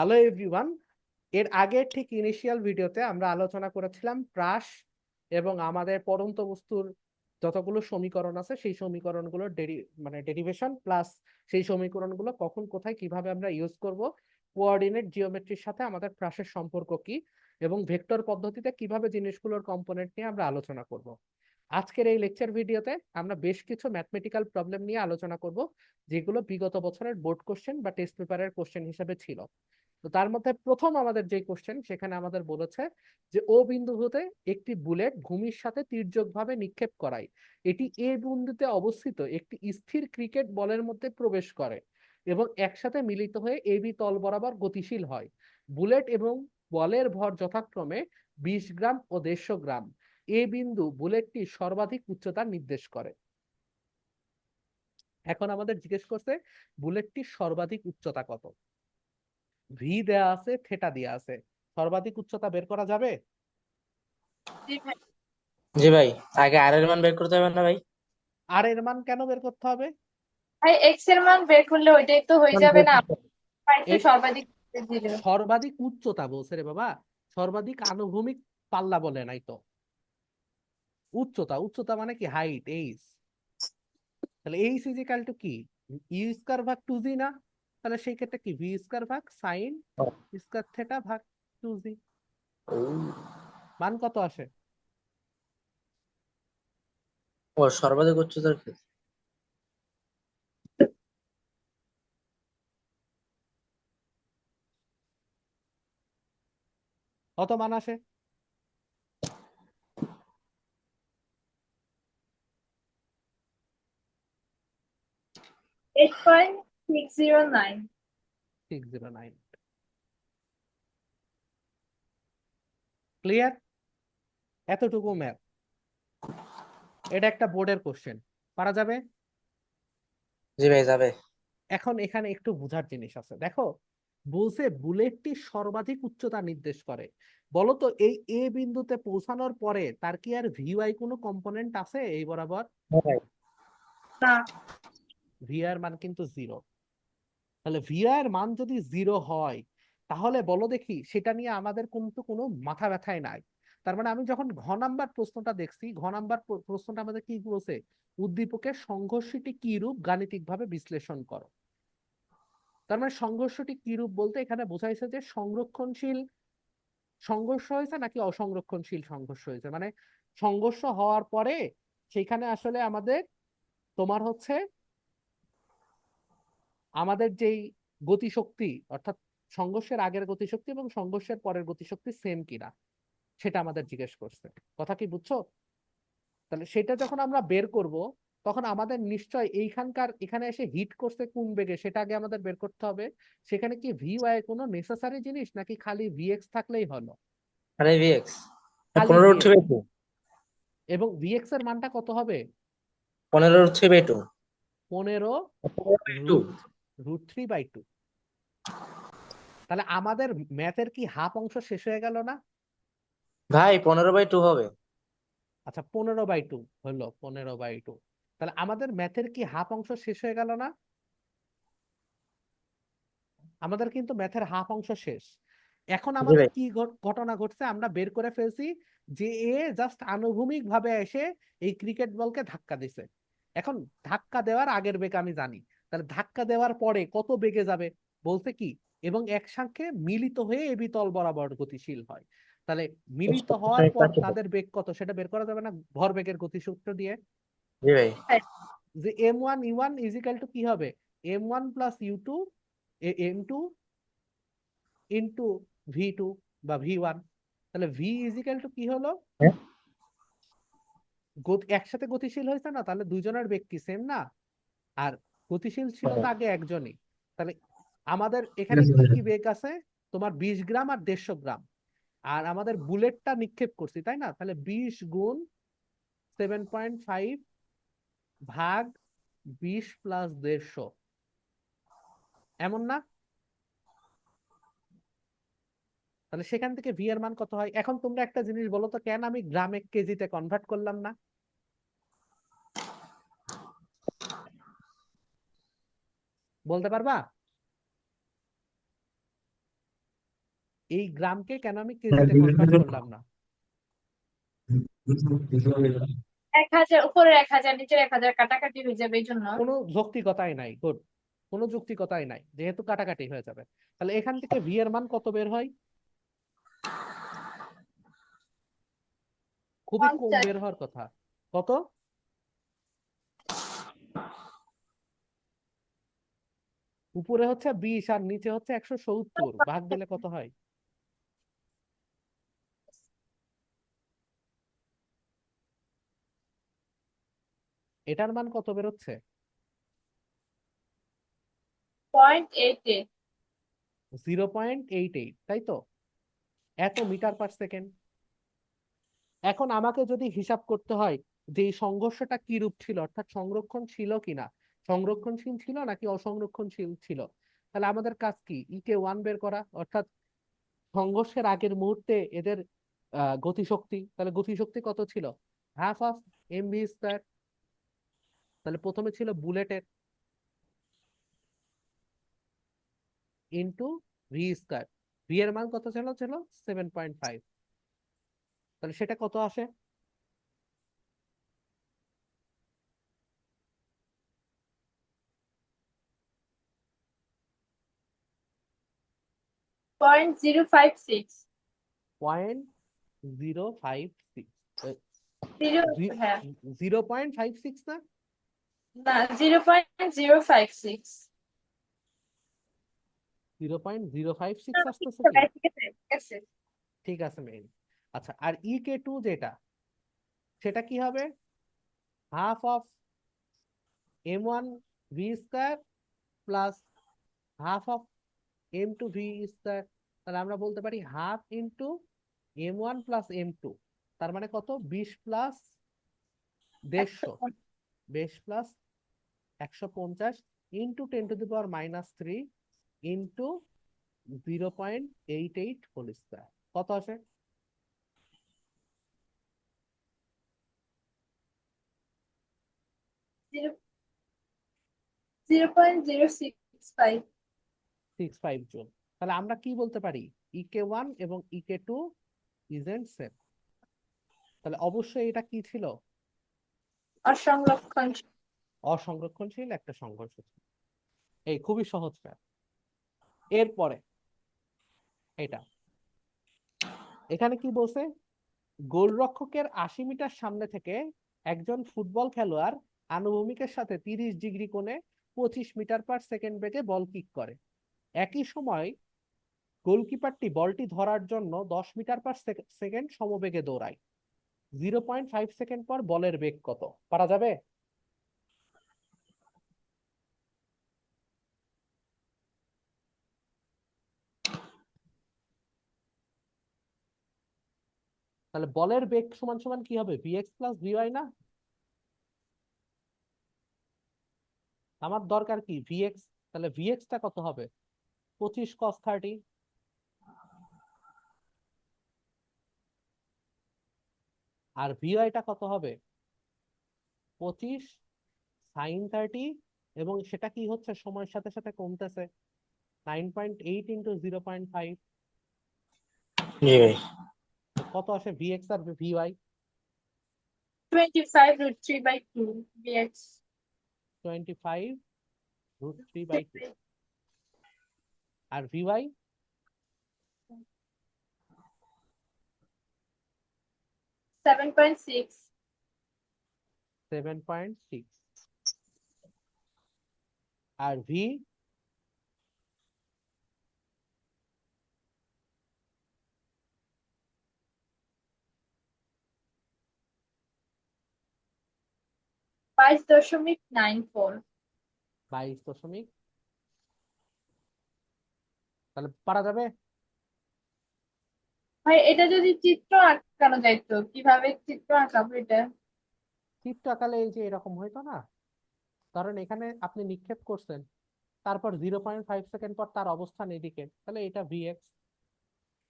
Hello everyone. এর আগে ঠিক ইনিশিয়াল ভিডিওতে আমরা আলোচনা করেছিলাম প্রাস এবং আমাদের পড়ন্ত বস্তুর যতগুলো সমীকরণ আছে সেই সমীকরণগুলোর ডেরিভেশন প্লাস সেই সমীকরণগুলো কখন কোথায় কিভাবে আমরা ইউজ করব, কোঅর্ডিনেট জিওমেট্রির সাথে আমাদের প্রাসের সম্পর্ক কি এবং ভেক্টর পদ্ধতিতে কিভাবে জিনিসগুলোর কম্পোনেন্ট নিয়ে আমরা আলোচনা করব। আজকের এই লেকচার ভিডিওতে আমরা বেশ কিছু ম্যাথমেটিক্যাল প্রবলেম নিয়ে আলোচনা করব, যেগুলো বিগত বছরের বোর্ড কোশ্চেন বা টেস্ট পেপারের কোশ্চেন হিসেবে ছিল। তো তার মধ্যে প্রথম আমাদের যে কোশ্চেন, সেখানে আমাদের বলেছে যে ও বিন্দু হতে একটি বুলেট ভূমির সাথে তির্যকভাবে নিক্ষেপ করায় এটি এ বিন্দুতে অবস্থিত একটি স্থির ক্রিকেট বলের মধ্যে প্রবেশ করে এবং একসাথে মিলিত হয়ে এ বি তল বরাবর গতিশীল হয়। বুলেট এবং বলের ভর যথাক্রমে 20 গ্রাম ও 150 গ্রাম। এ বিন্দু বুলেটটি সর্বাধিক উচ্চতা নির্দেশ করে। এখন আমাদের জিজ্ঞেস করছে বুলেটটির সর্বাধিক উচ্চতা কত। ভি দেয়া আছে, থেটা দেয়া আছে, সর্বাধিক উচ্চতা বের করা যাবে? জি ভাই, আগে আর এর মান বের করতে হবে না ভাই? আর এর মান কেন বের করতে হবে? ভাই এক্স এর মান বের করলে ওইটাই তো হয়ে মান যাবে বের না? করতে হবে। একটু এক্স সর্বাধিক দিল। সর্বাধিক উচ্চতা বলছে রে বাবা, সর্বাধিক আনুভূমিক পাল্লা বলে নাই তো। উচ্চতা, উচ্চতা মানে কি হাইট, এইচ। তাহলে এইচ ইজ ইকাল টু কি, ইউ স্কয়ার ভাগ 2জি না? তাহলে সেই ক্ষেত্রে কি ভি স্কয়ার ভাগ সাইন স্কয়ার থেটা ভাগ 2জি। মান কত আসে? ও সর্বাধিক উচ্চতার ক্ষেত্রে কত মান আসে? 8.609। 609। ক্লিয়ার? এতটুকু ম্যাথ, এটা একটা বোর্ডের কোশ্চেন, পারা যাবে। জি ভাই যাবে। এখন এখানে একটু বোঝার জিনিস আছে, দেখো বলছে বুলেটটি সর্বাধিক উচ্চতা নির্দেশ করে। বলো তো এই এ বিন্দুতে পৌঁছানোর পরে তার কি আর ভিওয়াই কোনো কম্পোনেন্ট আছে এই বরাবর? হ্যাঁ ভাই। না। ভিআর মান কিন্তু জিরো। তাহলে ভিআর মান যদি জিরো হয়, তাহলে বলো দেখি সেটা নিয়ে আমাদের কিন্তু কোনো মাথা ব্যথাই নাই। তার মানে আমি যখন ঘ নাম্বার প্রশ্নটা দেখছি, ঘ নাম্বার প্রশ্নটা আমাদের কি বলছে, উদ্দীপকের সংঘর্ষটি কি রূপ গাণিতিকভাবে বিশ্লেষণ করো। তার মানে সংঘর্ষটি কি রূপ বলতে এখানে বোঝাইছে যে সংরক্ষণশীল সংঘর্ষ হয়েছে নাকি অসংরক্ষণশীল সংঘর্ষ হয়েছে। মানে সংঘর্ষ হওয়ার পরে সেখানে আসলে আমাদের তোমার হচ্ছে আমাদের যেই গতিশক্তি, অর্থাৎ সংঘর্ষের আগের গতিশক্তি এবং সংঘর্ষের পরের গতিশক্তি সেম কিনা সেটা আমাদের জিজ্ঞেস করছে। কথা কি বুঝছো? তাহলে সেটা যখন আমরা বের করব, তখন আমাদের নিশ্চয় এইখানকার এখানে এসে হিট করছে কোন বেগে সেটা আগে আমাদের বের করতে হবে। সেখানে কি ভি ওয়াই কোনো নেসেসারি জিনিস নাকি খালি ভিএক্স থাকলেই হলো? আরে ভিএক্স খালি 15 ভিএক্স। Three by two. এবং ভিএক্স এর মানটা কত হবে? 15 3/2। 15 টু। Root root 3/2। তাহলে আমাদের ম্যাথের কি হাফ অংশ শেষ হয়ে গেল না? ভাই 15/2 হবে। আচ্ছা 15/2 হলো, 15/2। তাহলে আমাদের ম্যাথের কি হাফ অংশ শেষ হয়ে গেল না? আমাদের কিন্তু ম্যাথের হাফ অংশ শেষ। এখন জি আমাদের ভাই। কি ঘটনা ঘটছে, আমরা বের করে ফেলছি যে এ জাস্ট আনুভূমিক ভাবে এসে এই ক্রিকেট বলকে ধাক্কা দিছে। এখন ধাক্কা দেওয়ার আগের বেগ আমি জানি, তাহলে ধাক্কা দেওয়ার পরে কত বেগে যাবে বলতে কি, এবং একসাথে মিলিত হয়ে এবি তল বরাবর গতিশীল হয়। তাহলে মিলিত হওয়ার পর তাদের বেগ কত সেটা বের করা যাবে না ভর বেগের গতিসূত্র দিয়ে? জি ভাই। যে m1 u1 ইজিক্যাল টু কি হবে, m1 plus u2 m2 into ভি2 বা ভি1। তাহলে ভি ইজিক্যাল টু কি হলো, হ্যাঁ? একসাথে গতিশীল হয়েছে না, তাহলে দুইজনের বেগ কি সেম না? আর গতিশীল ছিল তো আগে একজনই। তাহলে আমাদের এখানে কি কি বেগ আছে, তোমার 20 গ্রাম আর 150 গ্রাম। আর আমাদের বুলেটটা নিক্ষেপ করছি তাই না, তাহলে 20 গুণ 7.5 ভাগ 20 প্লাস 150, এমন না? তাহলে সেখান থেকে ভি এর মান কত হয়? এখন তোমরা একটা জিনিস বলো তো, কেন আমি গ্রামে কেজিতে কনভার্ট করলাম না? বলতে পারবা? এই গ্রামকে কেন আমি কেজিতে কনভার্ট করলাম না? 1000 উপরের 1000 নিচের 1000 কাটাকাটি হয়ে যাবে এই জন্য। কোনো যৌক্তিকতাই নাই। গুড, কোনো যৌক্তিকতাই নাই, যেহেতু কাটাকাটি হয়ে যাবে। তাহলে এখান থেকে ভি এর মান কত বের হয়? খুবই কম 50 বের হওয়ার কথা। কত? উপরে হচ্ছে 20 আর নিচে হচ্ছে 170, ভাগ দিলে কত হয়? এটার মান কত বেরোচ্ছে? 0.88 0.88, তাই তো? এত মিটার পার সেকেন্ড। এখন আমাকে যদি হিসাব করতে হয় যে এই সংঘর্ষটা কি রূপ ছিল, অর্থাৎ সংরক্ষণ ছিল কিনা, সংরক্ষণশীল ছিল নাকি অসংরক্ষণশীল ছিল, তাহলে আমাদের কাজ কি? ইকে ওয়ান বের করা, অর্থাৎ সংঘর্ষের আগের মুহূর্তে এদের গতিশক্তি। তাহলে গতিশক্তি কত ছিল? Half of MV square. তাহলে প্রথমে ছিল বুলেটের ইন্টু ভি স্কয়ার। ভি এর মান কত ছিল? 7.5। তাহলে সেটা কত আসে? 0.056 0.056। হ্যাঁ 0.56 না? না 0.056 0.056 আসতেছে কি? ঠিক আছে ঠিক আছে। ঠিক আছে মেইন। আচ্ছা, আর ইকে টু যেটা, সেটা কি হবে? Half of M one V square plus half of M two V square. তাহলে আমরা বলতে পারি half into M one plus M two. তার মানে কত? 20 plus 150, 20 plus 150 into 10⁻³ into 0.88 whole square. কত আসে? 0.065 65 জুল। তাহলে আমরা কি বলতে পারি? ইকে ওয়ান এবং ইকে টু ইজেন্ট সেম। তাহলে অবশ্যই এটা কি ছিল? অসংরক্ষণশীল। অসংরক্ষণশীল একটা সংঘর্ষ ছিল। এই খুবই সহজ ম্যাথ। এরপরে এটা, এখানে কি বলছে? গোলরক্ষকের 80 মিটার সামনে থেকে একজন ফুটবল খেলোয়াড় আনুভূমিকের সাথে 30 ডিগ্রি কোণে 25 মিটার পার সেকেন্ড বেগে বল কিক করে। একই সময় গোলকিপারটি বলটি ধরার জন্য 10 মিটার পার সেকেন্ড সমবেগে দৌড়ায়। 0.5 সেকেন্ড পর বলের বেগ কত? পারা যাবে? তাহলে বলের বেগ সমান সমান কি হবে? ভিএক্স প্লাস ভিওয়াই না? আমার দরকার কি? ভিএক্স। তাহলে ভিএক্স টা কত হবে? 25 cos 30। আর ভিওয়াই টা কত হবে? 25 sin 30। এবং সেটা কি হচ্ছে? সময়ের সাথে সাথে কমতেছে। 9.8 ইন্টু 0.5। জি ভাই। কত আসে ভিএক্স আর ভিওয়াই? 25√3/2 bx 25√3/2। আর ভিওয়াই 7.6 7.6। আর ভি 22.94। 22 দশমিক। তাহলে পারা যাবে? ভাই এটা যদি চিত্র আঁকানো যাইতো কিভাবে চিত্র আঁকাবো এটা? চিত্র আকালে এই যে এরকম হইতো না? কারণ এখানে আপনি নিক্ষেপ করছেন, তারপর 0.5 সেকেন্ড পর তার অবস্থান এদিকে, তাহলে এটা ভিএক্স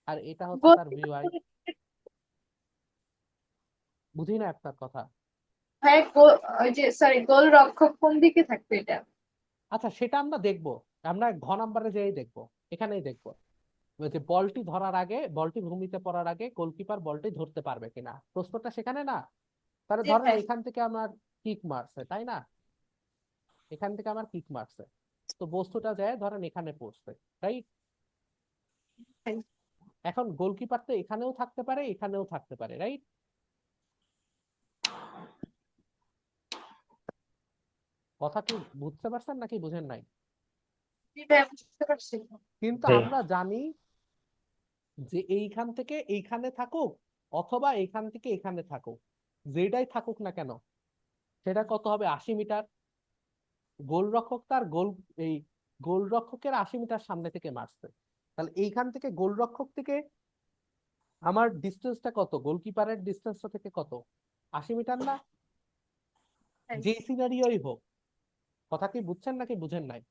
আর এটা হচ্ছে তার ভিওয়াই। বুঝি না আপনার কথা। ভাই ওই যে সরি গোল রক্ষক কোন দিকে থাকবে এটা? আচ্ছা, সেটা আমরা দেখবো, আমরা ঘ নাম্বারে যেই দেখবো, এখানেই দেখবো। ওই যে বলটি ধরার আগে, বলটি ভূমিতে পড়ার আগে গোলকিপার বলটি ধরতে পারবে কিনা, প্রশ্নটা সেখানে না? তাহলে জি ধরেন ভাই। এখান থেকে আমার কিক মারছে, তাই না? এখান থেকে আমার কিক মারছে, তো বস্তুটা যায় ধরেন এখানে পড়ছে, রাইট? ভাই। এখন গোলকিপার তো এখানেও থাকতে পারে, এখানেও থাকতে পারে, রাইট? কথা কি বুঝতে পারছেন নাকি বুঝেন নাই? জি ভাই, বুঝতে পারছি। কিন্তু জি আমরা জানি যে এইখান থেকে এইখানে থাকুক অথবা এইখান থেকে এখানে থাকুক, যেটাই থাকুক না কেন সেটা কত হবে? 80 মিটার। গোলরক্ষক তার এই গোলরক্ষকের 80 মিটার সামনে থেকে মারছে, তাহলে এইখান থেকে গোলরক্ষক থেকে আমার ডিস্টেন্সটা কত? গোলকিপারের ডিস্টেন্সটা থেকে কত? 80 মিটার না? ভাই। যে সিনারিওই হোক। কথা কি বুঝছেন নাকি বুঝেন নাই?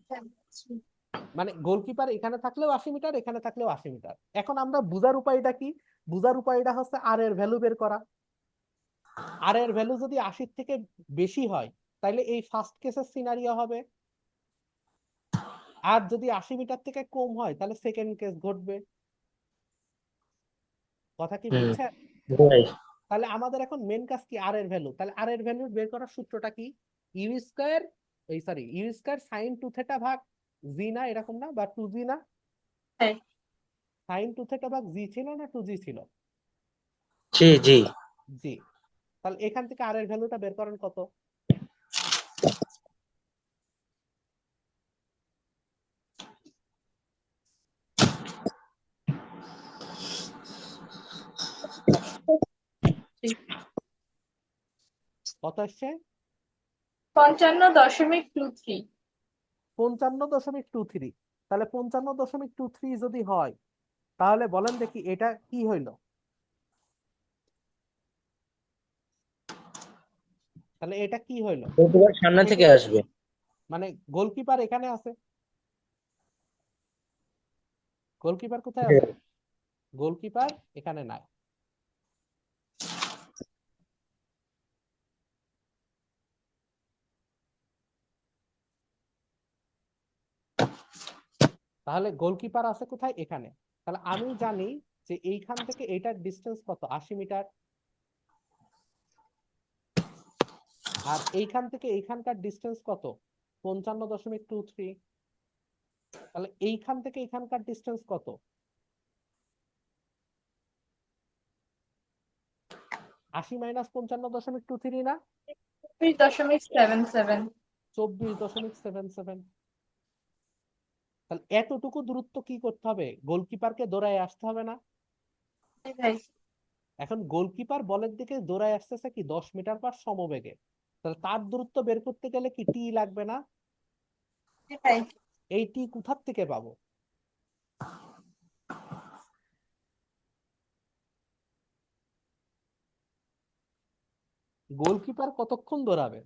হ্যাঁ, বুঝছি। মানে গোলকিপার এখানে থাকলেও 80 মিটার, এখানে থাকলেও 80 মিটার। এখন আমরা বুঝার উপায়টা কি? বুঝার উপায়টা হচ্ছে আর এর ভ্যালু বের করা। আর এর ভ্যালু যদি 80 থেকে বেশি হয় তাহলে এই ফার্স্ট কেসের সিনারিও হবে, আর যদি 80 মিটার থেকে কম হয় তাহলে সেকেন্ড কেস ঘটবে। কথা কি হুম বুঝছেন? ভাই। তাহলে আমাদের এখন মেন কাজ কি? আর এর ভ্যালু। তাহলে আর এর ভ্যালু বের করার সূত্রটা কি? You square, you square sine 2θ ভাগ জি, না এরকম না, বা 2g না? হ্যাঁ। সাইন 2θ ভাগ জি ছিল না 2g ছিল? জি জি। জি। তাহলে এখান থেকে আর এর ভ্যালুটা বের করেন কত? কত আসছে? 55.23। 55.23। তাহলে 55.23 যদি হয় তাহলে বলেন দেখি এটা কি হইলো? তাহলে এটা কি হইলো? গোলকিপার সামনে যেহেতু থেকে আসবে। মানে গোলকিপার এখানে আছে, গোলকিপার কোথায় জি আছে? গোলকিপার এখানে নাই। তাহলে গোলকিপার আছে কোথায়? এখানে। তাহলে আমি জানি যে এইখান থেকে এটার ডিস্টেন্স কত? 80 মিটার। আর এইখান থেকে এইখানকার ডিস্টেন্স কত? 55.23। তাহলে এইখান থেকে এইখানকার ডিস্টেন্স কত? 80 মাইনাস 55.23 না? 24.77। 24.77। তাহলে এতটুকু দূরত্ব কি করতে হবে? গোলকিপারকে দৌড়ায় আসতে হবে না? জি ভাই। এখন গোলকিপার বলের দিকে দৌড়ায় আসতেছে কি 10 মিটার পার সমবেগে, তাহলে তার দূরত্ব বের করতে গেলে কি টি লাগবে না? জি ভাই। এই টি কোথার থেকে পাবো? গোলকিপার কতক্ষণ দৌড়াবে?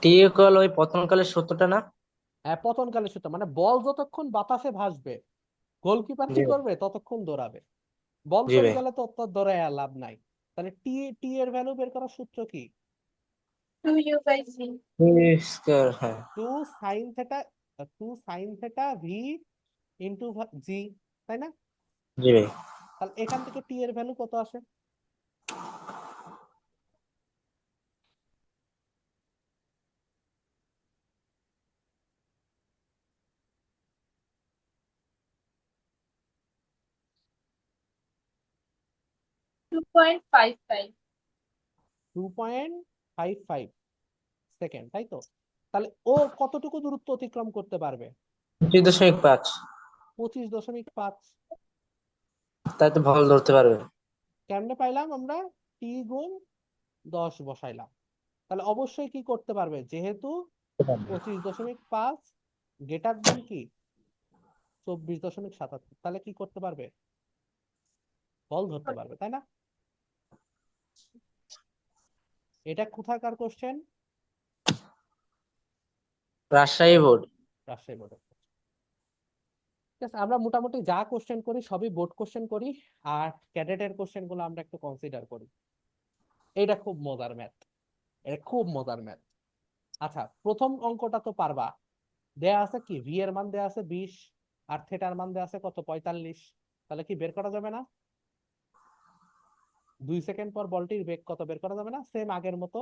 টি ইকুয়াল ওই পতনকালের সূত্রটা না? হ্যাঁ, পতনকালে সূত্র, মানে বল যতক্ষণ বাতাসে ভাসবে গোলকিপার জি কি ভাই। করবে? ততক্ষণ দৌড়াবে। বল জি পড়ে ভাই। গেলে তো অত দৌড়ায় লাভ নাই। তাহলে টি টি এর ভ্যালু বের করার সূত্র কি? 2u/g। স্কয়ার, হ্যাঁ। 2 sin θ, 2 sin θ v ইন্টু জি, তাই না? জি ভাই। তাহলে এখান থেকে টি এর ভ্যালু কত আসে? 2.55। 2.55 সেকেন্ড, তাই তো? তাহলে ও কতটুকু দূরত্ব অতিক্রম করতে পারবে? 25.5। 25.5। তাই তো বল ধরতে পারবে। কেমনে পাইলাম আমরা? টি গুণ 10 বসাইলাম। তাহলে অবশ্যই কি করতে পারবে, যেহেতু 25.5 গ্রেটার দেন কি 24.77, তাহলে কি করতে পারবে? বল ধরতে পারবে, তাই না? এটা কোথাকার কোশ্চেন? রাজশাহী বোর্ড। রাজশাহী বোর্ডের। ঠিক আছে, আমরা মোটামুটি যা কোশ্চেন করি সবই বোর্ড কোশ্চেন করি, আর ক্যাডেটের কোশ্চেন গুলো আমরা একটু কনসিডার করি। এটা খুব মজার ম্যাথ, এটা খুব মজার ম্যাথ। আচ্ছা, প্রথম অঙ্কটা তো পারবা। দেয়া আছে কি, ভি এর মান দেয়া আছে 20 আর থেটার মান দেওয়া আছে কত 45, তাহলে কি বের করা যাবে না? 2 সেকেন্ড পর বলটির বেগ কত বের করা যাবে না, সেম আগের মতো?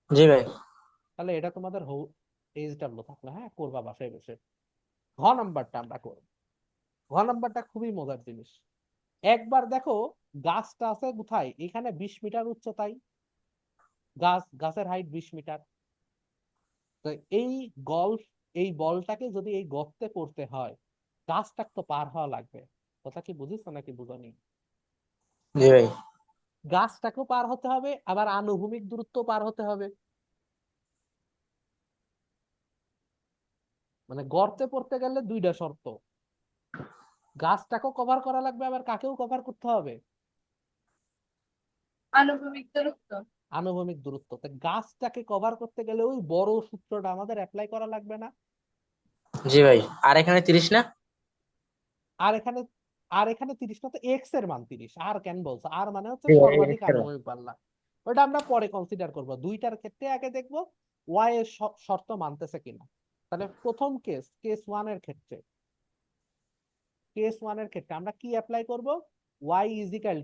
জি ভাই। তাহলে এটা তোমাদের এইচডব্লিউ থাকলো, হ্যাঁ করবা বাসায় বসে। ঘ নাম্বারটা আমরা করব। ঘ নাম্বারটা খুবই মজার জিনিস। একবার দেখো গাছটা আছে কোথায়, এখানে 20 মিটার উচ্চতায় গাছের হাইট 20 মিটার। তো এই গল্ফ এই বলটাকে যদি এই গর্তে পড়তে হয়, গাছটা তো পার হওয়া লাগবে। কথা কি বুঝিস নাকি বুঝনি? জি ভাই। গাছটাকেও পার হতে হবে, আবার আনুভূমিক দূরত্ব পার হতে হবে। মানে গর্তে পড়তে গেলে দুইটা শর্ত, গাছটাকেও কভার করা লাগবে, আবার কাকেও কভার করতে হবে, আনুভূমিক দূরত্ব। আনুভূমিক দূরত্ব। তো গাছটাকে কভার করতে গেলে ওই বড় সূত্রটা আমাদের অ্যাপ্লাই করা লাগবে না? জি ভাই। আর এখানে 30 না? আর এখানে আর এখানে 30 না, তো এক্স এর মান 30। আর কেন বলছো? আর মানে হচ্ছে জি ভাই, সর্বাধিক extra। আনুভূমিক পাল্লা। ওটা আমরা পরে কনসিডার করব, দুইটার ক্ষেত্রে আগে দেখবো ওয়াই এর শর্ত মানতেছে কিনা। তাহলে প্রথম কেস ওয়ান এর ক্ষেত্রে আমরা কি অ্যাপ্লাই করব? ওয়াই ইজিক্যাল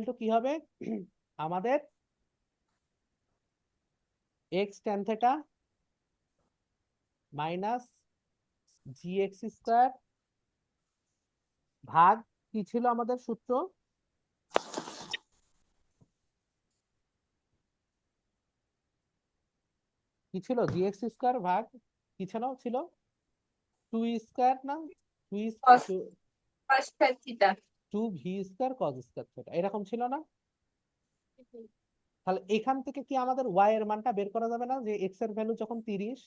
টু কি হবে? আমাদের এক্স ট্যান থেটা মাইনাস জি এক্স স্কোয়ার ভাগ, কি ছিল আমাদের সূত্র? কি ছিল? জি এক্স স্কোয়ার ভাগ কি ছিল 2 স্কোয়ার না, cos cos theta. 2 V square cos square theta, এরকম ছিল না? তাহলে এখান থেকে কি আমাদের ওয়াই এর মানটা বের করা যাবে না, যে এক্স এর ভ্যালু যখন 30,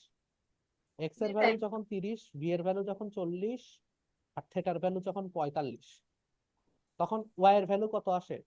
জি ভাই। ভি এর ভ্যালু যখন 40, আর থেটার ভ্যালু যখন 45, তখন ওয়াই এর ভ্যালু কত আসে?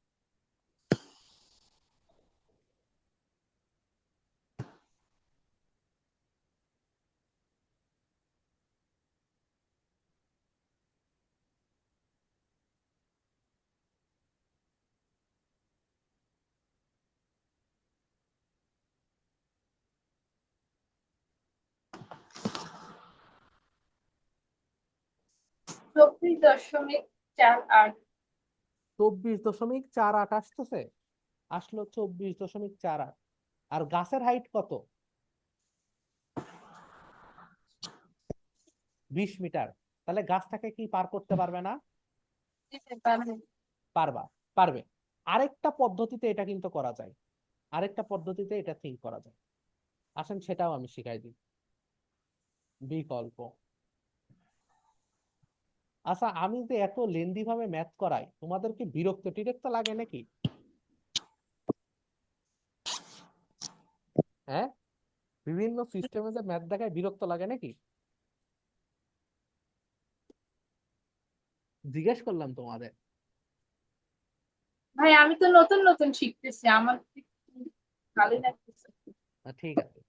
চব্বিশ দশমিক চার আট 24.48 আসতেছে, আসলো 24.48। আর গাছের হাইট কত? 20 মিটার। তাহলে গাছটাকে কি পার করতে পারবে না? পারবা, পারবে। আরেকটা পদ্ধতিতে এটা কিন্তু করা যায়, আরেকটা পদ্ধতিতে এটা থিঙ্ক করা যায়। আসেন সেটাও আমি শিখাই দিই। বিকল্প। আচ্ছা, আমি যে এত লেন্দি ভাবে ম্যাথ করাই, তোমাদেরকে বিরক্ত টিরক্ত লাগে নাকি? হ্যাঁ, বিভিন্ন সিস্টেমে যে ম্যাথ দেখায় বিরক্ত লাগে নাকি? জিজ্ঞেস করলাম তোমাদের। ভাই আমি তো নতুন নতুন শিখতেছি, আমার ভালোই লাগতেছে। ঠিক আছে,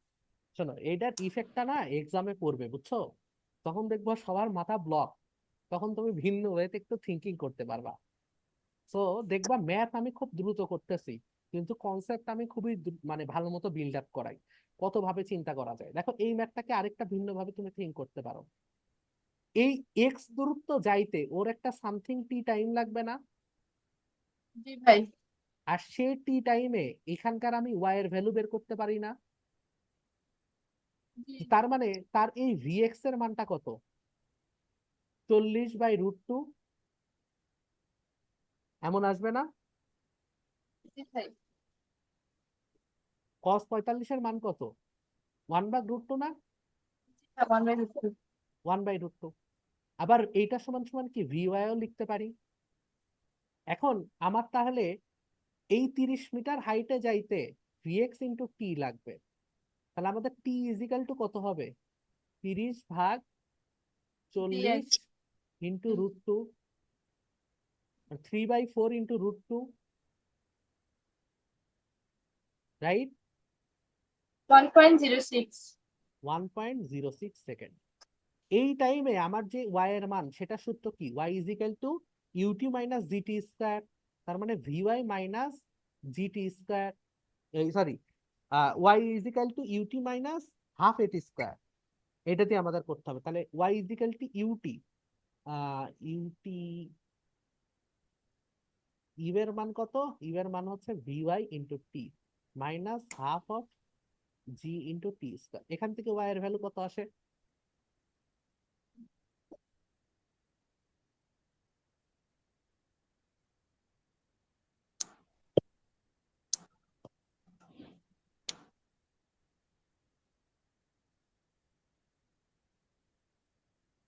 শোনো, এইটার ইফেক্টটা না এক্সামে পড়বে, বুঝছো? তখন দেখবো সবার মাথা ব্লক, তখন তুমি ভিন্ন ওয়েতে একটু থিঙ্কিং করতে পারবা। তো দেখবা ম্যাথ আমি খুব দ্রুত করতেছি, কিন্তু কনসেপ্ট আমি খুবই মানে ভালো মতো বিল্ড আপ করাই। কত ভাবে চিন্তা করা যায়, দেখো এই ম্যাথটাকে আরেকটা ভিন্ন ভাবে তুমি থিঙ্ক করতে পারো। এই এক্স দূরত্ব যাইতে ওর একটা সামথিং টি টাইম লাগবে না? জি ভাই। আর সে টি টাইমে এখানকার আমি ওয়াই এর ভ্যালু বের করতে পারি না? জি তার মানে তার এই ভিএক্স এর মানটা কত? 40/√2, এমন আসবে না? জি ভাই। কস 45 এর মান কত? 1/√2 না? 1/√2। 1/√2। আবার এইটা সমান সমান কি ভিওয়াইও লিখতে পারি। এখন আমার তাহলে এই 30 মিটার হাইটে যাইতে ভিএক্স ইন্টু টি লাগবে। তাহলে আমাদের টি ইজিক্যাল টু কত হবে? 30/40 ইন্টু √2, 3/4 ইন্টু √2, রাইট? 1.06। 1.06 সেকেন্ড। এই টাইমে আমার যে ওয়াই এর মান, সেটা সূত্র কি? Y is equal to UT minus GT square. তার মানে VY minus GT square, sorry, Y is equal to UT minus half AT square. এটা দিয়ে আমাদের করতে হবে। তাহলে Y is equal to UT, UT U এর মান কত? ইউ এর মান হচ্ছে VY into T minus half of G into T square. এখান থেকে ওয়াই এর ভ্যালু কত আসে?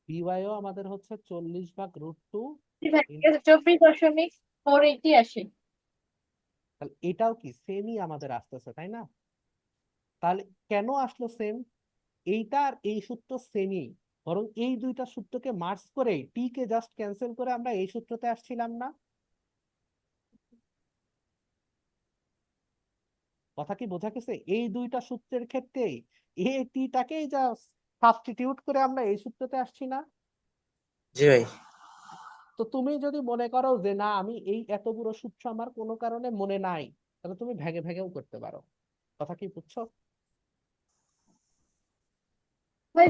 ভিওয়াই ও আমাদের হচ্ছে 40/√2। জি ভাই, 24.480 তাহলে এটাও কি সেমই আমাদের আসতেছে, তাই না? তাহলে কেন আসলো সেম? এইটা আর এই সূত্র সেমই, বরং এই দুইটা সূত্রকে মার্জ করে টি কে জাস্ট ক্যান্সেল করে আমরা এই সূত্রতে আসছিলাম না? কথা কি বোঝা গেছে? এই দুইটা সূত্রের ক্ষেত্রে এ টি টাকেই যা সাবস্টিটিউট করে আমরা এই সূত্রতে আসছি না? জি ভাই। তো তুমি যদি মনে করো যে না আমি এই এতগুলো সূত্র আমার কোনো কারণে মনে নাই, তাহলে তুমি ভেঙে ভেঙেও করতে পারো। কথা কি বুঝছো? ভাই,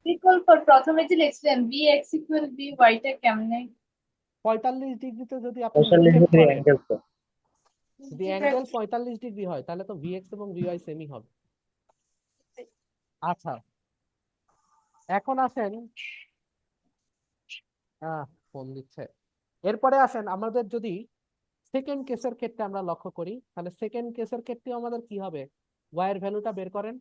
বিকল্প প্রথমে যে লিখছিলেন বি এক্স ইকুয়াল বি ওয়াইটা কেমনে? 45 ডিগ্রিতে যদি আপনি 45 নিক্ষেপ ডিগ্রি করেন, অ্যাঙ্গেল তো। যদি জি ভাই, অ্যাঙ্গেল 45 ডিগ্রি হয় তাহলে তো ভিএক্স এবং ভিওয়াই সেমই হবে। আচ্ছা, এখন আসেন, ফোন দিচ্ছে। এরপরে আসেন আমাদের যদি সেকেন্ড কেসের ক্ষেত্রে আমরা লক্ষ্য করি, তাহলে সেকেন্ড কেসের ক্ষেত্রে আমাদের কি হবে? ওয়াই এর ভ্যালুটা বের করেন।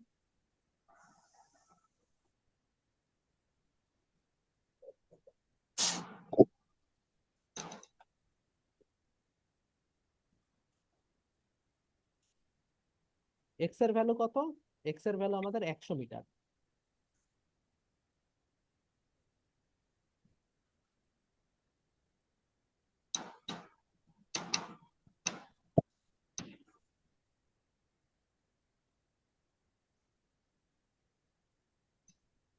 এক্স এর ভ্যালু কত? এক্স এর ভ্যালু আমাদের 100 মিটার।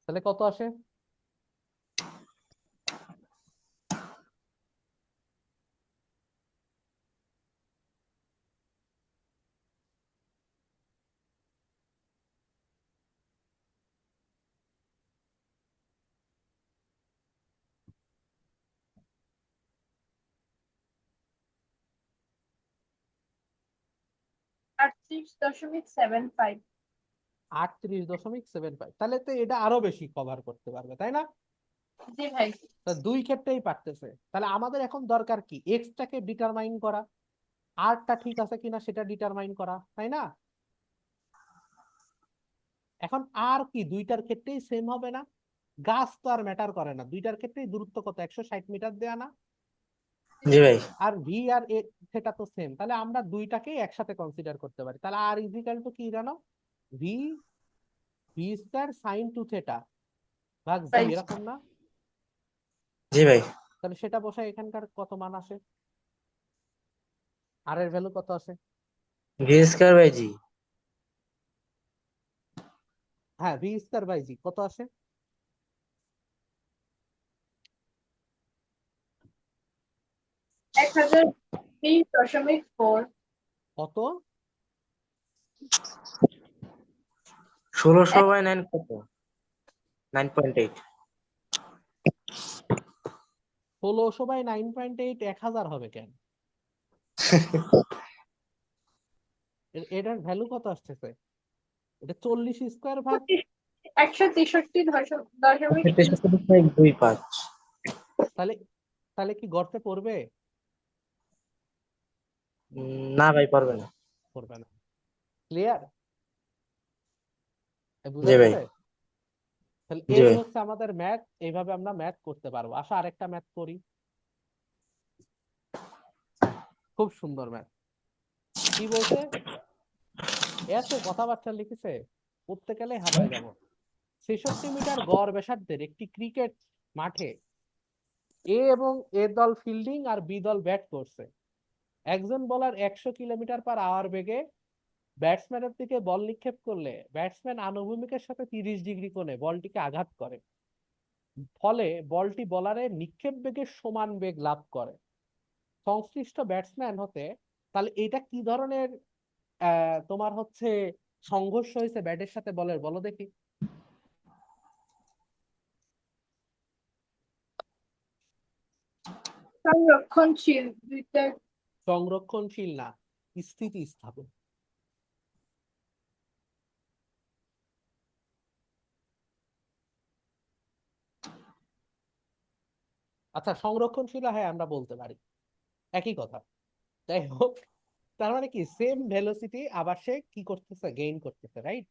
তাহলে কত আসে? আটত্রিশ দশমিক সেভেন ফাইভ 38.75। তাহলে তো এটা আরো বেশি কভার করতে পারবে, তাই না? জি ভাই। তা দুই ক্ষেত্রেই পারতেছে। তাহলে আমাদের এখন দরকার কি? এক্সটাকে ডিটারমাইন করা, আরটা ঠিক আছে কিনা সেটা ডিটারমাইন করা, তাই না? এখন আর কি দুইটার ক্ষেত্রেই সেম হবে না? গাছ তো আর ম্যাটার করে না, দুইটার ক্ষেত্রেই দূরত্ব কত, 160 মিটার দেয়া না? জি ভাই। আর ভি আর এ সেটা তো সেম, তাহলে আমরা দুইটাকেই একসাথে কনসিডার করতে পারি। তাহলে আর ইজিক্যাল টু কি জানো? V V square sine 2 theta ভাগ জি, রাইট। এরকম না? জি ভাই। তাহলে সেটা বসাই, এখানকার কত মান আসে? আর এর ভ্যালু কত আসে? ভি স্কয়ার বাই জি। হ্যাঁ, ভি স্কয়ার বাই জি কত আসে? 1020.4 কত? 16/9 কত? 9.8। 16/9.8 1000 হবে কেন? এটার ভ্যালু কত আসতেছে? এটা 40 স্কয়ার ভাগ, 163.3। 63.25। তাহলে তাহলে কি গর্তে পড়বে? না ভাই, পারবে না। পড়বে না। ক্লিয়ার? জি বুঝা ভাই। গেছে? তাহলে জি এই ভাই। হচ্ছে আমাদের ম্যাথ, এইভাবে আমরা ম্যাথ করতে পারবো। আসো আরেকটা ম্যাথ করি, খুব সুন্দর ম্যাথ। কি বলছে? এত কথাবার্তা লিখেছে, পড়তে গেলে হাঁপায় যাব। 66 মিটার গড় ব্যাসার্ধের একটি ক্রিকেট মাঠে এ এবং এ দল ফিল্ডিং আর বি দল ব্যাট করছে। একজন বোলার 100 কিলোমিটার/আওয়ার বেগে ব্যাটসম্যানের দিকে বল নিক্ষেপ করলে ব্যাটসম্যান আনুভূমিকের সাথে 30 ডিগ্রি কোণে বলটিকে আঘাত করে, ফলে বলটি বলারের নিক্ষেপ বেগের সমান বেগ লাভ করে। সংশ্লিষ্ট ব্যাটসম্যান হতে, তাহলে এটা কি ধরনের তোমার হচ্ছে সংঘর্ষ হয়েছে ব্যাটের সাথে বলের, বলো দেখি। সংরক্ষণশীল দুইটা। সংরক্ষণশীল না, স্থিতিস্থাপক। আচ্ছা, সংরক্ষণশীল হ্যাঁ আমরা বলতে পারি, একই কথা। যাই হোক, তার মানে কি সেম ভেলোসিটি আবার সে কি করতেছে, গেইন করতেছে, রাইট?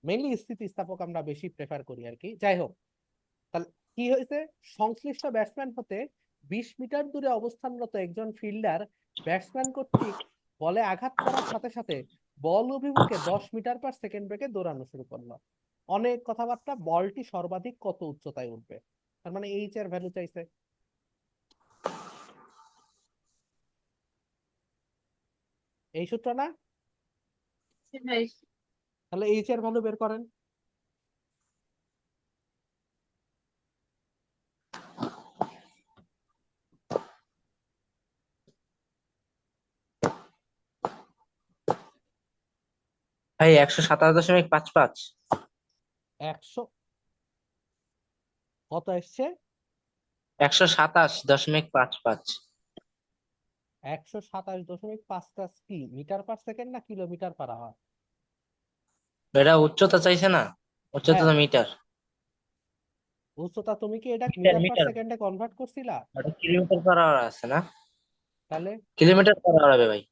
মেইনলি স্থিতিস্থাপক আমরা বেশি প্রেফার করি আর কি। যাই হোক, তাহলে কি হয়েছে, সংশ্লিষ্ট ব্যাটসম্যান হতে 20 মিটার দূরে অবস্থানরত একজন ফিল্ডার ব্যাটসম্যান কর্তৃক বলে আঘাত করার সাথে সাথে বল অভিমুখে 10 মিটার/সেকেন্ড বেগে দৌড়ানো শুরু করলো। অনেক কথাবার্তা, বলটি সর্বাধিক কত উচ্চতায় উঠবে? তার মানে এইচ এর ভ্যালু চাইছে। এই সূত্র না? ভাই তাহলে এইচ এর ভ্যালু বের করেন। ভাই 127.55। 100 কত এসছে? 127.55। 127.55 কি মিটার/সেকেন্ড না কিলোমিটার/আওয়ার? এটা উচ্চতা চাইছে না, উচ্চতা হ্যাঁ, তো মিটার। উচ্চতা তুমি কি এটা মিটার মিটার, মিটার/সেকেন্ডে কনভার্ট করছিলা? ওটা কিলোমিটার/আওয়ার আছে না? তাহলে কিলোমিটার/আওয়ার হবে ভাই।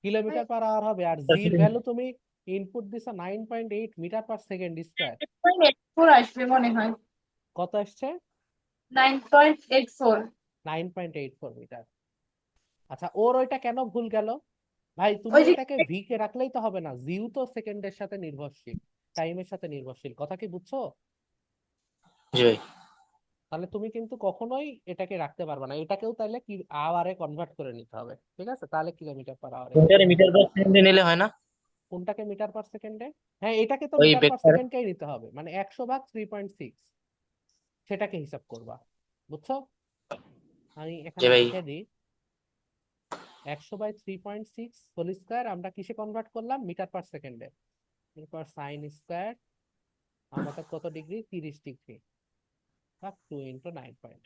কিলোমিটার/আওয়ার হবে। আর জির ভ্যালু তুমি ইনপুট দিছো 9.8 মিটার/সেকেন্ড স্কয়ার। 9.84 আসবে মনে হয়। কত আসছে? 9.84। 9.84 মিটার। আচ্ছা, ওর ওইটা কেন ভুল গেল? ভাই তুমি ওই যে এটাকে ভি কে রাখলেই তো হবে না, জিও তো সেকেন্ডের সাথে নির্ভরশীল, টাইমের সাথে নির্ভরশীল, কথা কি বুঝছো? জি ভাই। তাহলে তুমি কিন্তু কখনোই এটাকে রাখতে পারবে না, এটাকেও তাহলে কি আওয়ারে কনভার্ট করে নিতে হবে, ঠিক আছে? তাহলে কিলোমিটার/আওয়ারে মিটারে মিটার/সেকেন্ডে নিলে হয় না? কোনটাকে মিটার/সেকেন্ডে? হ্যাঁ, এটাকে তো ওই ভেক্টর। মিটার/সেকেন্ডকেই নিতে হবে, মানে 100/3.6 সেটাকে হিসাব করবা, বুঝছো? আমি জি এখানে ভাই। লিখে দিই, 100/3.6 হোল স্কয়ার আমরা কিসে কনভার্ট করলাম, মিটার/সেকেন্ডে। এরপর সাইন স্কয়ার আমাদের কত ডিগ্রি, 30 ডিগ্রি, ভাগ 2 × 9.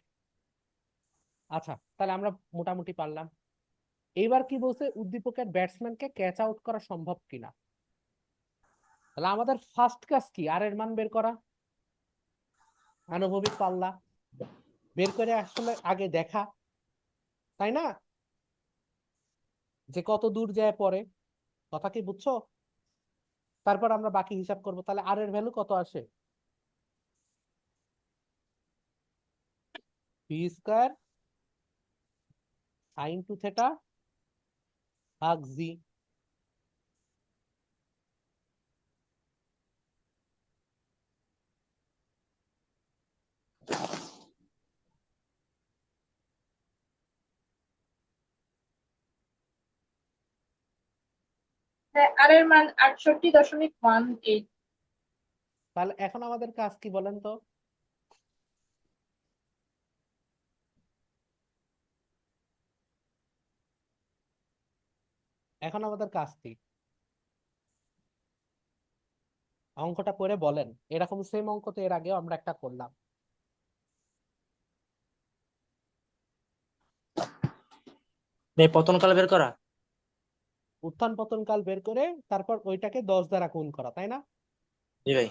আচ্ছা, তাহলে আমরা মোটামুটি পারলাম। এইবার কি বলছে, উদ্দীপকের ব্যাটসম্যানকে ক্যাচ আউট করা সম্ভব কিনা। তাহলে আমাদের ফার্স্ট কাজ কি, আর এর মান বের করা, আনুভূমিক পাল্লা বের করে আসলে আগে দেখা, তাই না, যে কত দূর যায় পরে, কথা কি বুঝছো? তারপর আমরা বাকি হিসাব করব। তাহলে আর এর ভ্যালু কত আসে, পি স্কয়ার সাইন 2 থিটা ভাগ জি। আর এর মান 68.18। তাহলে এখন আমাদের কাজ কি বলেন তো? এখন আমাদের কাজ কি, অঙ্কটা করে বলেন। এরকম সেম অঙ্ক তো এর আগেও আমরা একটা করলাম। এই পতনকাল বের করা। উত্থান পতন কাল বের করে তারপর ওইটাকে 10 দ্বারা গুণ করা, তাই না? জি ভাই।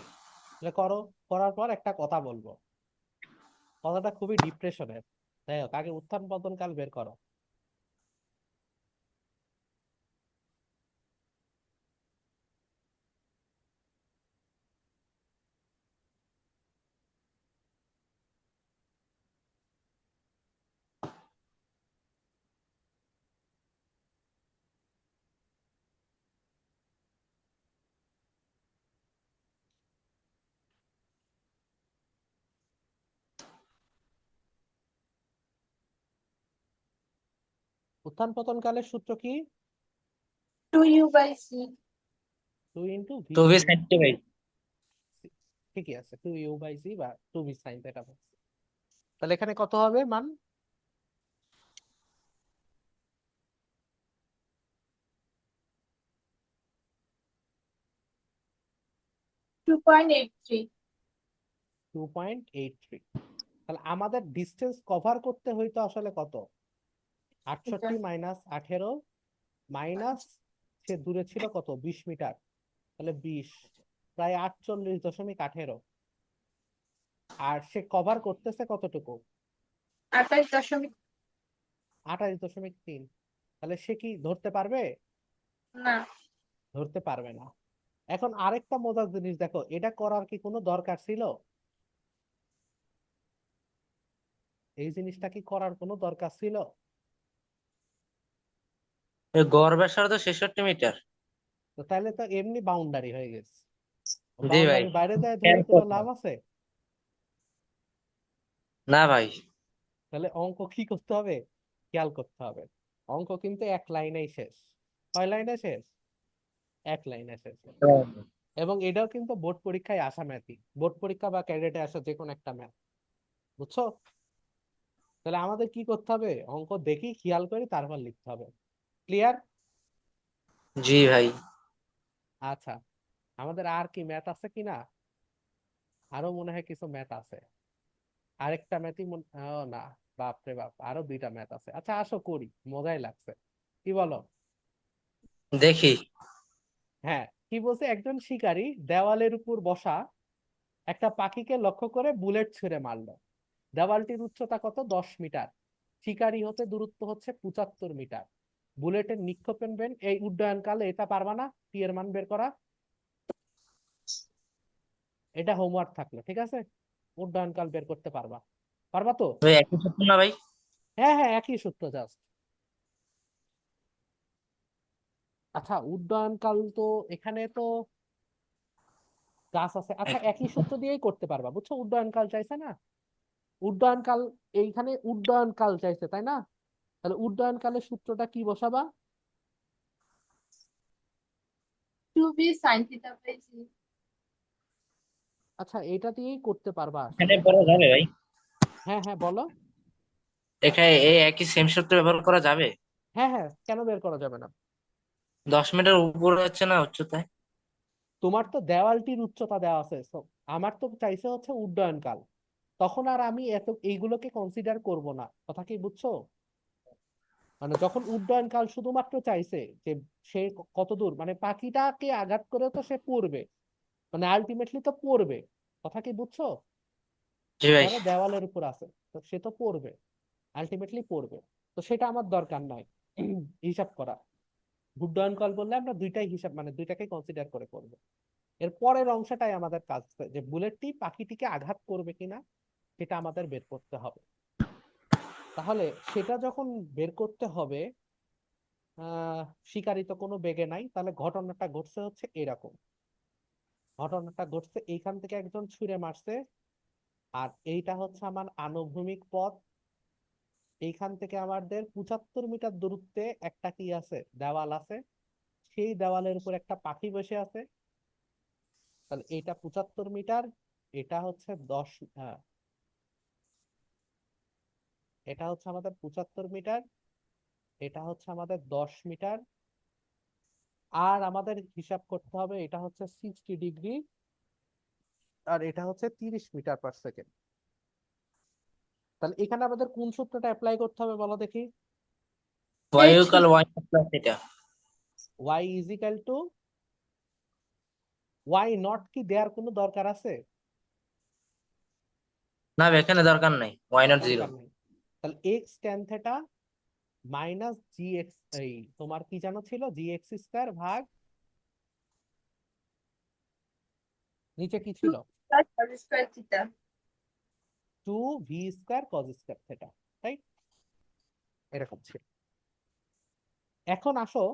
তাহলে করো, করার পর একটা কথা বলবো, কথাটা খুবই ডিপ্রেশনের। যাই হোক, আগে উত্থান পতন কাল বের করো। উত্থান পতন কালের সূত্র কি? 2u/c। 2 × তো v বেশ sin। হাঁটতে ভাই। ঠিকই আছে, 2u/c বা 2v sin থিটা বলছে। তাহলে এখানে কত হবে মান? 2.83। 2.83। তাহলে আমাদের ডিস্টেন্স কভার করতে হইতো আসলে কত? 68 মাইনাস 18 মাইনাস সে দূরে ছিল কত 20 মিটার, তাহলে 20 প্রায় 48.18। আর সে কভার করতেছে কতটুকু 28.3। 28.3। তাহলে সে কি ধরতে পারবে? না। ধরতে পারবে না। এখন আরেকটা মজার জিনিস দেখো, এটা করার কি কোনো দরকার ছিল? এই জিনিসটা কি করার কোনো দরকার ছিল? ওই গড় ব্যাসার্ধ 66 মিটার। তো তাহলে তো এমনি বাউন্ডারি হয়ে গেছে। জি ভাই। বাউন্ডারি বাইরে যায় ধরে কোনো লাভ আছে? না ভাই। তাহলে অঙ্ক কি করতে হবে, খেয়াল করতে হবে। অঙ্ক কিন্তু এক লাইনেই শেষ। কয় লাইনে শেষ? এক লাইনে শেষ। এবং এটাও কিন্তু বোর্ড পরীক্ষায় আসা ম্যাথই, বোর্ড পরীক্ষা বা ক্যাডেটে আসা যে কোনো একটা ম্যাথ, বুঝছো? তাহলে আমাদের কি করতে হবে, অঙ্ক দেখি খেয়াল করি তারপর লিখতে হবে। ক্লিয়ার? জি ভাই। আচ্ছা, আমাদের আর কি ম্যাথ আছে কিনা? আরো মনে হয় কিছু ম্যাথ আছে। আরেকটা ম্যাথই না, বাপরে বাপ, আরো দুইটা ম্যাথ আছে। আচ্ছা আসো করি, মজাই লাগছে। কি বলো? দেখি। হ্যাঁ, কি বলছে, একজন শিকারী দেওয়ালের উপর বসা একটা পাখিকে লক্ষ্য করে বুলেট ছুঁড়ে মারলো। দেওয়ালটির উচ্চতা কত? 10 মিটার। শিকারী হতে দূরত্ব হচ্ছে 75 মিটার। বুলেটের নিক্ষেপণ বেগ এই উড্ডয়নকালে এটা পারবা না টি এর মান বের করা? এটা হোমওয়ার্ক থাকলো, ঠিক আছে? উড্ডয়নকাল বের করতে পারবা? পারবা তো? ভাই একই সূত্র না ভাই? হ্যাঁ হ্যাঁ, একই সূত্র জাস্ট। আচ্ছা উড্ডয়নকাল তো এখানে তো গাছ আছে। আচ্ছা একই সূত্র দিয়েই করতে পারবা, বুঝছো? উড্ডয়নকাল চাইছে না, উড্ডয়নকাল, এইখানে উড্ডয়নকাল চাইছে তাই না? তাহলে উড্ডয়নকালের সূত্রটা কি বসাবা? 2b sin theta by g। আচ্ছা এটা দিয়েই করতে পারবা এখানে আসলে। করা যাবে ভাই? হ্যাঁ হ্যাঁ বলো। এখানে এই একই সেম সূত্র ব্যবহার করা যাবে? হ্যাঁ হ্যাঁ, কেন বের করা যাবে না? 10 মিটার উপরে হচ্ছে না উচ্চতায়? তোমার তো দেওয়ালটির উচ্চতা দেওয়া আছে, so আমার তো চাইছে হচ্ছে উড্ডয়নকাল। তখন আর আমি এত এইগুলোকে কনসিডার করব না, কথা কি বুঝছো? মানে যখন উড্ডয়নকাল শুধুমাত্র চাইছে যে সে কত দূর, মানে পাখিটাকে আঘাত করে তো সে পড়বে, মানে আলটিমেটলি তো পড়বে, কথা কি বুঝছো? জি ভাই। ধরো দেওয়ালের উপর আছে, তো সে তো পড়বে, আলটিমেটলি পড়বে। তো সেটা আমার দরকার নাই হিসাব করা। উড্ডয়নকাল বললে আমরা দুইটাই হিসাব, মানে দুইটাকে কনসিডার করে করবো। এর পরের অংশটাই আমাদের কাজ, যে বুলেটটি পাখিটিকে আঘাত করবে কিনা সেটা আমাদের বের করতে হবে। তাহলে সেটা যখন বের করতে হবে, আহ শিকারী তো কোনো বেগে নাই, তাহলে ঘটনাটা ঘটছে হচ্ছে এরকম। ঘটনাটা ঘটছে এইখান থেকে একজন ছুঁড়ে মারছে, আর এইটা হচ্ছে আমার আনুভূমিক পথ। এইখান থেকে আমাদের 75 মিটার দূরত্বে একটা কি আছে, দেওয়াল আছে। সেই দেওয়ালের উপর একটা পাখি বসে আছে। তাহলে এটা 75 মিটার, এটা হচ্ছে 10, এটা হচ্ছে আমাদের 75 মিটার, এটা হচ্ছে আমাদের 10 মিটার। আর আমাদের হিসাব করতে হবে, এটা হচ্ছে 60 ডিগ্রি, আর এটা হচ্ছে 30 মিটার/সেকেন্ড। তাহলে এখানে আমাদের কোন সূত্রটা অ্যাপ্লাই করতে হবে বলো দেখি? ওয়াই ইকুয়াল ওয়াই প্লাস এটা। Y is equal to, Y naught কি দেওয়ার কোনো দরকার আছে? না ভাই, এখানে দরকার নাই, ওয়াই নট 0। দরকার নেই। তাহলে এক্স ট্যান থেটা মাইনাস জি এক্স, এই তোমার কি জানো ছিল, জি এক্স স্কোয়ার ভাগ নিচে কি 2 ছিল, plus cos square theta। 2v² cos square theta, right? এরকম ছিল। এখন আসো,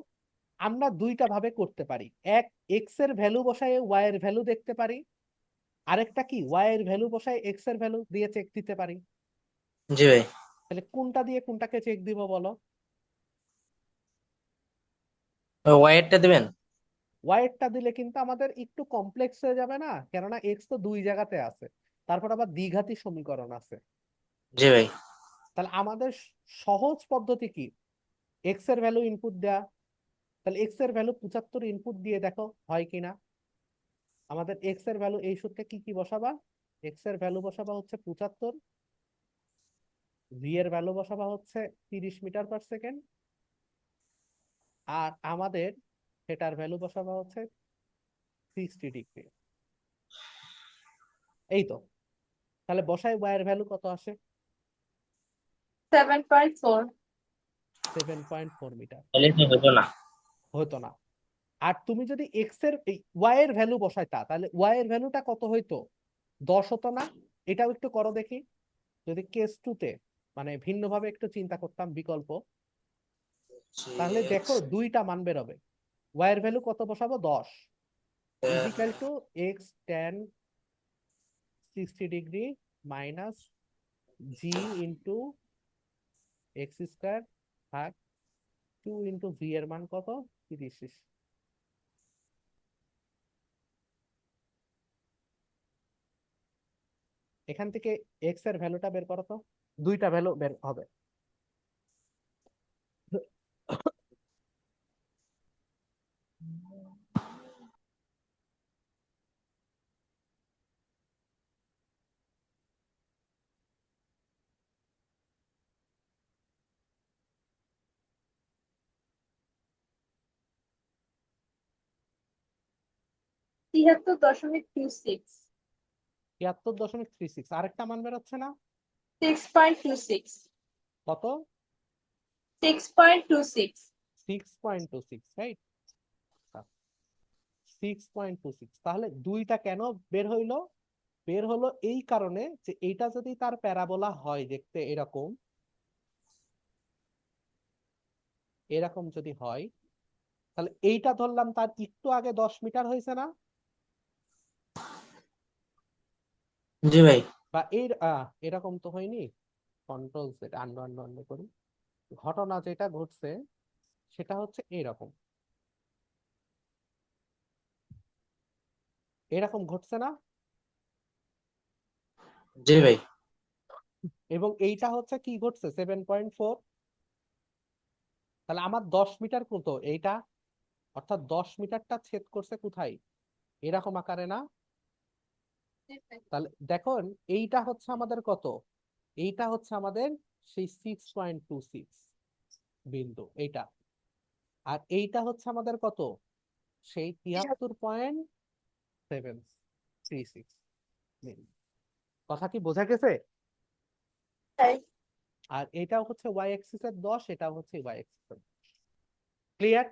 আমরা দুইটা ভাবে করতে পারি। এক, এক্স এর ভ্যালু বসায় ওয়াই এর ভ্যালু দেখতে পারি। আরেকটা কি, ওয়াই এর ভ্যালু বসায় এক্স এর ভ্যালু দিয়ে চেক দিতে পারি। জি ভাই। তাহলে কোনটা দিয়ে কোনটাকে চেক দিব বলো? ওয়াই এরটা দিবেন? ওয়াই এরটা দিলে কিন্তু আমাদের একটু কমপ্লেক্স হয়ে যাবে না, কেননা এক্স তো দুই জায়গাতে আছে, তারপর আবার দ্বিঘাতী সমীকরণ আছে। জি ভাই। তাহলে আমাদের সহজ পদ্ধতি কি, এক্স এর ভ্যালু ইনপুট দেয়া। তাহলে এক্স এর ভ্যালু 75 ইনপুট দিয়ে দেখো হয় কিনা। আমাদের এক্স এর ভ্যালু এই সূত্রে কি কি বসাবা, এক্স এর ভ্যালু বসাবা হচ্ছে 75, ভি এর ভ্যালু বসাবা হচ্ছে 30 মিটার/সেকেন্ড, আর আমাদের সেটার ভ্যালু বসাবা হচ্ছে 60 ডিগ্রি। এই তো, তাহলে বসাই ওয়াই এর ভ্যালু কত আসে? 7.4. 7.4 মিটার। তাহলে তো হতো না। হতো না। আর তুমি যদি এক্স এর এই ওয়াই এর ভ্যালু বসাইতা, তাহলে ওয়াই এর ভ্যালুটা কত হইতো? 10 হতো না? এটাও একটু করো দেখি। যদি কেস 2 তে মানে ভিন্নভাবে একটু চিন্তা করতাম বিকল্প, তাহলে দেখো দুইটা মান বেরোবে। ওয়াই এর ভ্যালু কত বসাবো? 10 is equal to x tan 60 degree minus g into x square ভাগ 2 ইন্টু ভি এর মান কত? 30। এখান থেকে এক্স এর ভ্যালুটা বের করো তো, দুইটা ভ্যালু বের হবে। তিয়াত্তর দশমিক 26. 73.36। আরেকটা মান বেরোচ্ছে না? 6.26. কত? 6.26. 6.26, রাইট? 6.26। তাহলে দুইটা কেন বের হইলো? বের হলো এই কারণে যে এইটা যদি তার প্যারাবোলা হয় দেখতে এরকম, এরকম যদি হয়, তাহলে এইটা ধরলাম তার একটু আগে 10 মিটার হয়েছে না? জি ভাই। বা এর এরকম তো হয়নি। Control set undo undo undo করি। ঘটনা যেটা ঘটছে সেটা হচ্ছে এরকম, এরকম ঘটছে না? জি ভাই। এবং এইটা হচ্ছে কি ঘটছে? 7.4। তাহলে আমার 10 মিটার কত এইটা? অর্থাৎ 10 মিটারটা ছেদ করছে কোথায়? এরকম আকারে না? তাহলে দেখুন এইটা হচ্ছে আমাদের কত? এইটা হচ্ছে আমাদের সেই 6.26 বিন্দু এইটা। আর এইটা হচ্ছে আমাদের কত? সেই 73.736 বিন্দু। কথা কি বোঝা গেছে? আর এটাও হচ্ছে ওয়াই এক্সিস এর 10, এটাও হচ্ছে ওয়াই এক্সিস এর। ক্লিয়ার?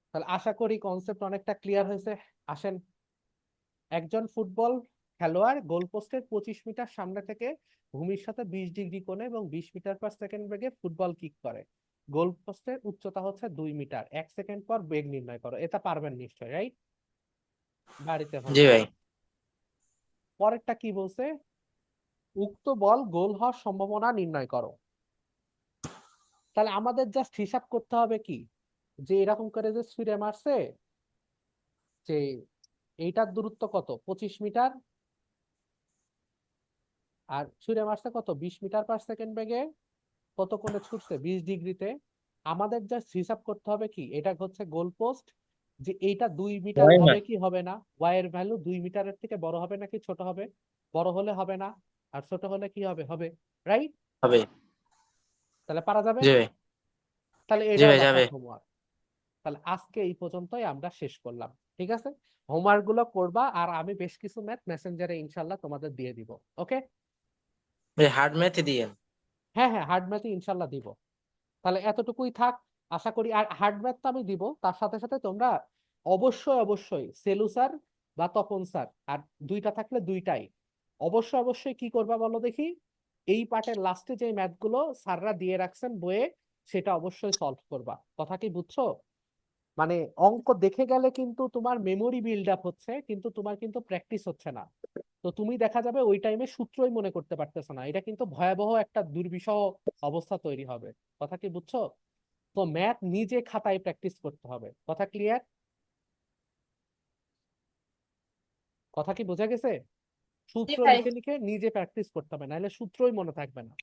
তাহলে আশা করি কনসেপ্ট অনেকটা ক্লিয়ার হয়েছে। আসেন, একজন ফুটবল খেলোয়াড় গোলপোস্টের 25 মিটার সামনে থেকে ভূমির সাথে 20 ডিগ্রি কোণে এবং 20 মিটার/সেকেন্ড বেগে ফুটবল কিক করে। গোলপোস্টের উচ্চতা হচ্ছে 2 মিটার। 1 সেকেন্ড পর বেগ নির্ণয় করো। এটা পারবেন নিশ্চয়, রাইট? বাড়িতে জি হোমওয়ার্ক। ভাই। পরেরটা কি বলছে? উক্ত বল গোল হওয়ার সম্ভাবনা নির্ণয় করো। তাহলে আমাদের জাস্ট হিসাব করতে হবে কি, যে এরকম করে যে ছুঁড়ে মারছে, যে এইটার দূরত্ব কত? 25 মিটার, আর ছুঁড়ে মারছে কত? 20 মিটার/সেকেন্ড বেগে। কত কোণে ছুটছে? 20 ডিগ্রিতে। আমাদের জাস্ট হিসাব করতে হবে কি, এটা হচ্ছে গোল পোস্ট, যে এইটা 2 মিটার হয় না। হবে কি হবে না? ওয়াই এর ভ্যালু 2 মিটারের থেকে বড় হবে নাকি ছোট হবে? বড় হলে হবে না, আর ছোট হলে কি হবে? হবে, রাইট? হবে। তাহলে পারা যাবে। জি ভাই। তাহলে জি এটাও ভাই যাবে। বাসার হোমওয়ার্ক। তাহলে আজকে এই পর্যন্তই আমরা শেষ করলাম, ঠিক আছে? হোমওয়ার্ক গুলো করবা, আর আমি বেশ কিছু ম্যাথ মেসেঞ্জারে ইনশাল্লাহ তোমাদের দিয়ে দিব। ওকে? ভাই হার্ড ম্যাথে দিয়েন। হ্যাঁ হ্যাঁ, হার্ড ম্যাথই ইনশাল্লাহ দিব। তাহলে এতটুকুই থাক আশা করি। আর হার্ড ম্যাথ তো আমি দিব, তার সাথে সাথে তোমরা অবশ্যই অবশ্যই সেলু স্যার বা তপন স্যার, আর দুইটা থাকলে দুইটাই অবশ্যই অবশ্যই কি করবা বলো দেখি? এই পার্টের লাস্টে যে ম্যাথগুলো স্যাররা দিয়ে রাখছেন বইয়ে, সেটা অবশ্যই সলভ করবা। কথা কি বুঝছো? মানে অঙ্ক দেখে গেলে কিন্তু তোমার মেমোরি বিল্ড আপ হচ্ছে, কিন্তু তোমার কিন্তু প্র্যাকটিস হচ্ছে না। তো তুমি দেখা যাবে ওই টাইমে সূত্রই মনে করতে পারতেছো না। এটা কিন্তু ভয়াবহ একটা দুর্বিষহ অবস্থা তৈরি হবে। কথা কি বুঝছো? তো ম্যাথ নিজে খাতায় প্র্যাকটিস করতে হবে। কথা ক্লিয়ার? কথা কি বোঝা গেছে? জি সূত্র ভাই। লিখে লিখে নিজে প্র্যাকটিস করতে হবে, নাহলে সূত্রই মনে থাকবে না।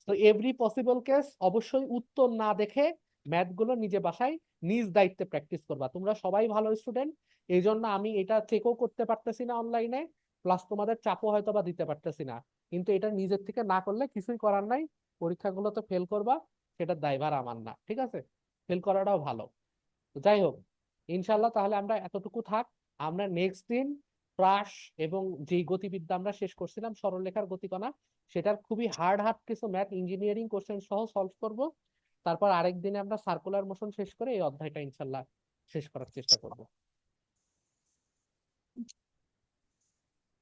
তো এভরি পসিবল কেস অবশ্যই উত্তর না দেখে ম্যাথ গুলো নিজে বাসায় নিজ দায়িত্বে প্র্যাকটিস করবা। তোমরা সবাই ভালো স্টুডেন্ট, এই জন্য আমি এটা চেকও করতে পারতেছি না অনলাইনে, প্লাস তোমাদের চাপও হয়তো বা দিতে পারতেছি না, কিন্তু এটা নিজের থেকে না করলে কিছুই করার নাই, পরীক্ষাগুলোতে ফেল করবা, সেটার দায়ভার আমার না, ঠিক আছে? ফেল করাটাও ভালো। তো যাই হোক, ইনশাল্লাহ তাহলে আমরা এতটুকু থাক। আমরা নেক্সট দিন প্রাস এবং যেই গতিবিদ্যা আমরা শেষ করছিলাম সরলরেখার গতিকণা, সেটার খুবই হার্ড হার্ড কিছু ম্যাথ ইঞ্জিনিয়ারিং কোশ্চেন সহ সলভ করব। তারপর আরেক দিনে আমরা সার্কুলার মোশন শেষ করে এই অধ্যায়টা ইনশাল্লাহ শেষ করার চেষ্টা করব।